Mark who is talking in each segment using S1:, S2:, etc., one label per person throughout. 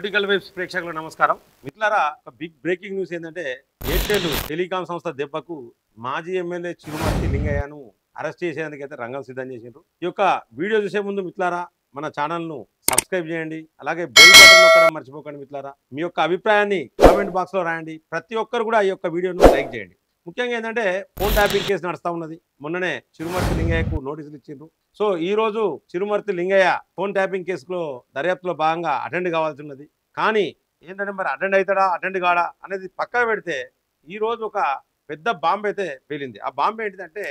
S1: Political vibes ప్రేక్షకులకు నమస్కారం. మిత్రులారా, ఒక బిగ్ బ్రేకింగ్ న్యూస్ ఏంటంటే ఎయిర్టెల్ టెలికాం సంస్థ దెబ్బకు మాజీ ఎమ్మెల్యే చిరుమర్తి లింగయ్యను అరెస్ట్ చేసేందుకైతే రంగం సిద్ధం చేసిండ్రు. ఈ యొక్క వీడియో చూసే ముందు మిత్రులారా, మన ఛానల్ను సబ్స్క్రైబ్ చేయండి. అలాగే బెల్ బటన్ నొక్కడం మర్చిపోకండి. మిత్రులారా, మీ యొక్క అభిప్రాయాన్ని కామెంట్ బాక్స్లో రాయండి. ప్రతి ఒక్కరు కూడా ఈ యొక్క వీడియోను లైక్ చేయండి. ముఖ్యంగా ఏంటంటే ఫోన్ ట్యాపింగ్ కేసు నడుస్తూ ఉన్నది. మొన్ననే చిరుమర్తి లింగయ్యకు నోటీసులు ఇచ్చిండ్రు. సో ఈ రోజు చిరుమర్తి లింగయ్య ఫోన్ ట్యాపింగ్ కేసులో దర్యాప్తులో భాగంగా అటెండ్ కావాల్సి ఉన్నది. కానీ ఏంటంటే మరి అటెండ్ అవుతాడా అటెండ్ కాడా అనేది పక్కన పెడితే ఈ రోజు ఒక పెద్ద బాంబు అయితే పేలింది. ఆ బాంబు ఏంటిదంటే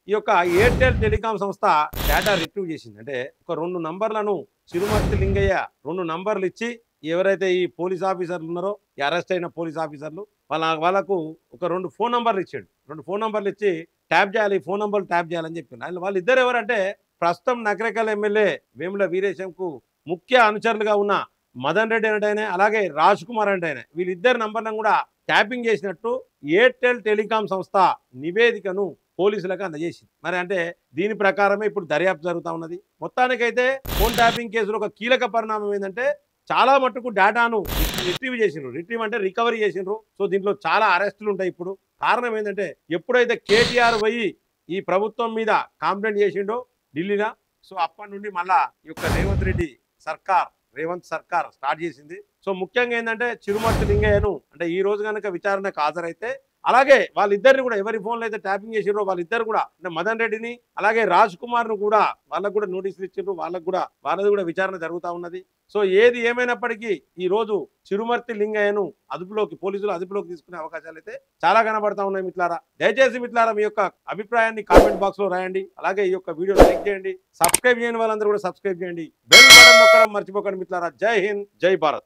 S1: ఈ యొక్క ఎయిర్టెల్ టెలికాం సంస్థ డేటా రిట్రీవ్ చేసింది. అంటే ఒక 2 నంబర్లను చిరుమర్తి లింగయ్య 2 నంబర్లు ఇచ్చి ఎవరైతే ఈ పోలీస్ ఆఫీసర్లు ఉన్నారో, ఈ అరెస్ట్ అయిన పోలీస్ ఆఫీసర్లు వాళ్ళకు ఒక 2 ఫోన్ నంబర్లు ఇచ్చాడు. 2 ఫోన్ నంబర్లు ఇచ్చి ట్యాప్ చేయాలి, ఫోన్ నంబర్లు ట్యాప్ చేయాలని చెప్పాను. వాళ్ళిద్దరు ఎవరంటే ప్రస్తుతం నకరేకల్ ఎమ్మెల్యే వేముల వీరేశంకు ముఖ్య అనుచరులుగా ఉన్న మదన్ రెడ్డి అంటే అలాగే రాజ్ కుమార్ అంటే వీళ్ళిద్దరు నంబర్లను కూడా ట్యాపింగ్ చేసినట్టు ఎయిర్టెల్ టెలికాం సంస్థ నివేదికను పోలీసులకు అందజేసింది. మరి అంటే దీని ప్రకారమే ఇప్పుడు దర్యాప్తు జరుగుతూ ఉన్నది. మొత్తానికైతే ఫోన్ ట్యాపింగ్ కేసులో ఒక కీలక పరిణామం ఏంటంటే చాలా మట్టుకు డేటాను రిట్రీవ్ చేసిండ్రు. రిట్రీవ్ అంటే రికవరీ చేసిండ్రు. సో దీంట్లో చాలా అరెస్టులు ఉంటాయి. ఇప్పుడు కారణం ఏంటంటే ఎప్పుడైతే కేటీఆర్ పోయి ఈ ప్రభుత్వం మీద కంప్లైంట్ చేసిండో ఢిల్లీలో, సో అప్పటి నుండి మళ్ళా ఈ యొక్క రేవంత్ సర్కార్ స్టార్ట్ చేసింది. సో ముఖ్యంగా ఏంటంటే చిరుమర్తి లింగయ్యను అంటే ఈ రోజు కనుక విచారణకు హాజరైతే అలాగే వాళ్ళిద్దరిని కూడా ఎవరి ఫోన్లో అయితే ట్యాపింగ్ చేసిరో వాళ్ళిద్దరు కూడా అంటే మదన్ రెడ్డిని అలాగే రాజ్ కుమార్ ను కూడా వాళ్ళకు కూడా నోటీసులు ఇచ్చిండ్రు. వాళ్ళది కూడా విచారణ జరుగుతూ ఉన్నది. సో ఏది ఏమైనప్పటికీ ఈ రోజు చిరుమర్తి లింగయ్యను పోలీసులు అదుపులోకి తీసుకునే అవకాశాలు అయితే చాలా కనబడతా ఉన్నాయి. మిత్రులారా, దయచేసి మిత్రులారా మీ యొక్క అభిప్రాయాన్ని కామెంట్ బాక్స్ లో రాయండి. అలాగే ఈ యొక్క వీడియో లైక్ చేయండి. సబ్స్క్రైబ్ చేయని వాళ్ళందరూ కూడా సబ్స్క్రైబ్ చేయండి. బెల్ బటన్ నొక్కడం మర్చిపోకండి. మిత్రులారా, జై హింద్, జై భారత్.